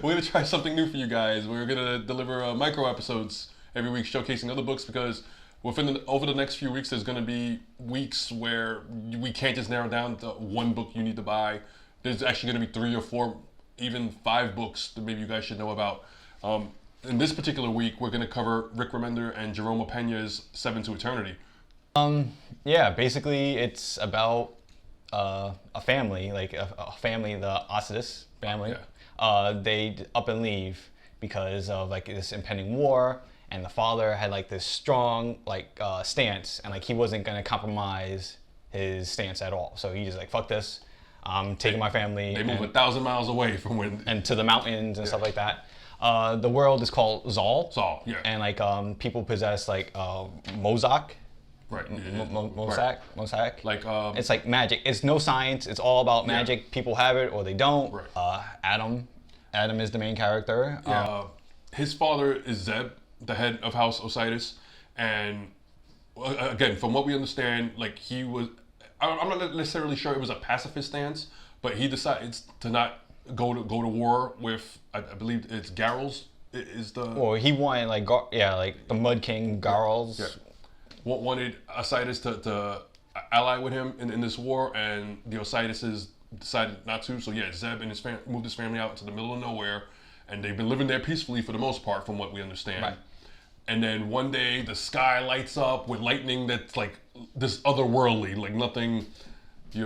We're gonna try something new for you guys. We're gonna deliver micro episodes every week, showcasing other books because over the next few weeks, there's gonna be weeks where we can't just narrow down to one book you need to buy. There's actually gonna be 3 or 4, even 5 books that maybe you guys should know about. In this particular week, we're gonna cover Rick Remender and Jerome Opena's Seven to Eternity. Yeah, basically it's about a family, like a family, the Ostis family. Yeah. They up and leave because of like this impending war, and the father had like this strong stance, and like he wasn't gonna compromise his stance at all. So he just like, fuck this, I'm taking my family. They move 1,000 miles away from when and to the mountains and stuff like that. The world is called Zal. Zal, yeah. And like people possess like Mozak. Right. Mosaic. Like it's like magic. It's no science. It's all about magic. Yeah. People have it or they don't. Right. Adam is the main character. Yeah. His father is Zeb, the head of House Osiris, and again, from what we understand, like he was. I'm not necessarily sure it was a pacifist stance, but he decides to not go to war with. I believe it's Garrels. Is the. Well, he wanted like the Mud King Garrels. Yeah. Wanted Osiris to ally with him in this war, and the Osirises decided not to. So yeah, Zeb and moved his family out into the middle of nowhere, and they've been living there peacefully for the most part, from what we understand. Right. And then one day the sky lights up with lightning that's like this otherworldly, like nothing, we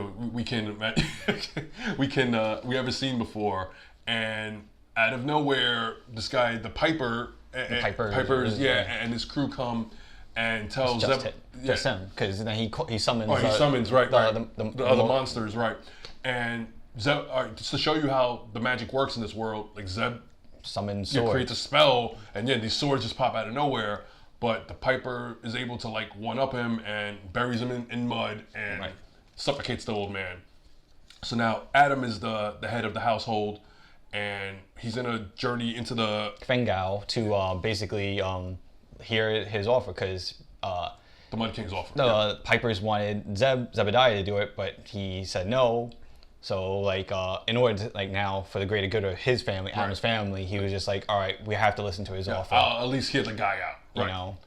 ever seen before. And out of nowhere, this guy, the Piper's, and his crew come and tells Zeb, just him, because then he summons. Oh, he summons the other mo- monsters, right? And Zeb, just to show you how the magic works in this world, like Zeb summons swords. Creates a spell, and these swords just pop out of nowhere. But the Piper is able to like one up him and buries him in mud and suffocates the old man. So now Adam is the head of the household, and he's in a journey into the Fengao to basically hear his offer, because the Mud King's offer. The Pipers wanted Zebediah to do it, but he said no. So like in order to, like, now for the greater good of his family, Adam's family, he was just like, all right, we have to listen to his offer. I'll at least hear the guy out, you know.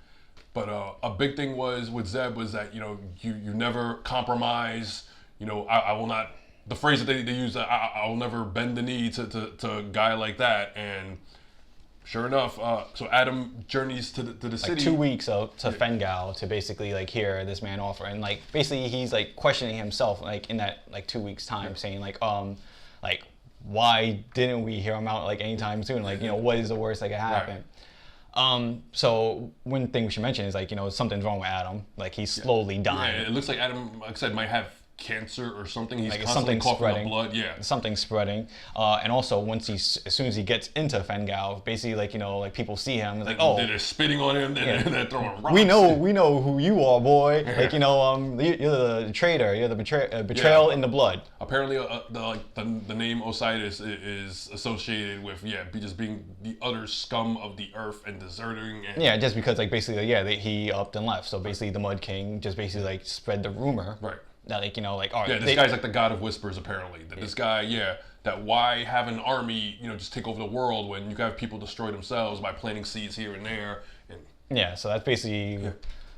But a big thing with Zeb was that you never compromise. I will not. The phrase that they use, I will never bend the knee to a guy like that. And sure enough, so Adam journeys to the city. Like 2 weeks to Fengao to basically like hear this man offer, and like basically he's like questioning himself like in that like 2 weeks time, saying like why didn't we hear him out like anytime soon? Like what is the worst that could happen? So one thing we should mention is like something's wrong with Adam. Like he's slowly dying. Yeah, it looks like Adam, like I said, might have cancer or something. He's like constantly coughing up blood. Something's spreading. And also as soon as he gets into Fengao, basically like people see him, like, oh, they're spitting on him, they're throwing rocks. We know who you are, boy. Like you're the traitor. You're the betrayal in the blood. Apparently, the name Osiris is associated with just being the utter scum of the earth and deserting. And just because like basically he upped and left. So basically the Mud King just basically like spread the rumor. Right. That all right. This guy's like the god of whispers, apparently. That this guy, that why have an army, just take over the world when you have people destroy themselves by planting seeds here and there. And so that's basically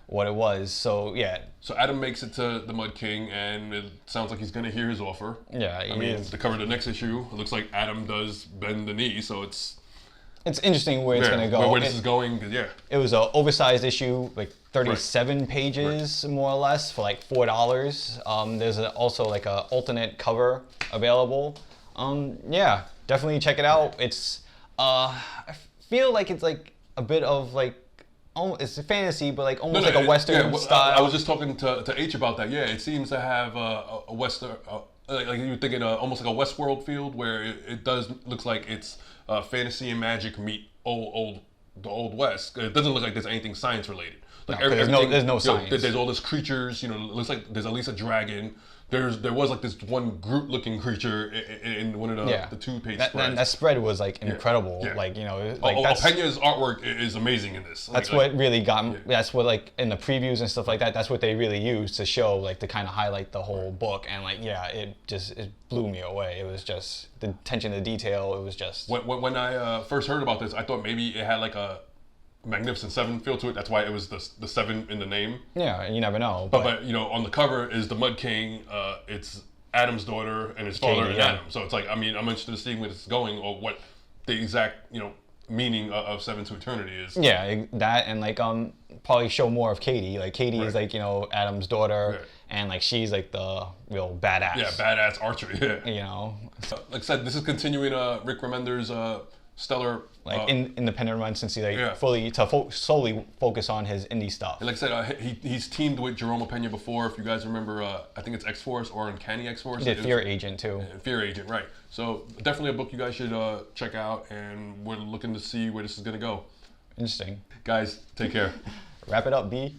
what it was. So So Adam makes it to the Mud King, and it sounds like he's gonna hear his offer. To cover the next issue, it looks like Adam does bend the knee, so it's interesting where it's gonna go. Where this is going, it was an oversized issue, like 37 pages more or less, for like $4. There's also like a alternate cover available. Definitely check it out. It's I feel like it's like a bit of like it's a fantasy, but like almost like a Western style. I was just talking to H about that. Yeah, it seems to have a Western, like you were thinking almost like a Westworld field, where it does looks like it's fantasy and magic meet the Old West. It doesn't look like there's anything science related. Like there's no science. There's all these creatures. It looks like there's at least a dragon. there was like this one Groot-looking creature in one of the 2-page spreads. That spread was like incredible. Yeah. Like, you know, like that's Opena's artwork is amazing in this. that's what really got me. That's what, like, in the previews and stuff like that, that's what they really used to show, like, to kind of highlight the whole book. And like, yeah, it blew me away. It was just the attention to detail. It was just when I first heard about this, I thought maybe it had like a Magnificent Seven feel to it. That's why it was the 7 in the name. Yeah, you never know. But you know, on the cover is the Mud King. It's Adam's daughter and his father and Adam. So it's like, I mean, I'm interested to see where this is going, or what the exact, you know, meaning of Seven to Eternity is. Yeah, that, and like probably show more of Katie. Like Katie is like, you know, Adam's daughter, and like she's like the real badass. Yeah, badass archer. Yeah. You know. Like I said, this is continuing Rick Remender's stellar independent run, since he like solely focus on his indie stuff. And like I said, he's teamed with Jerome Opena before. If you guys remember, I think it's X-Force or Uncanny X-Force. He did Fear Agent too. Fear Agent, right. So definitely a book you guys should check out, and we're looking to see where this is going to go. Interesting. Guys, take care. Wrap it up, B.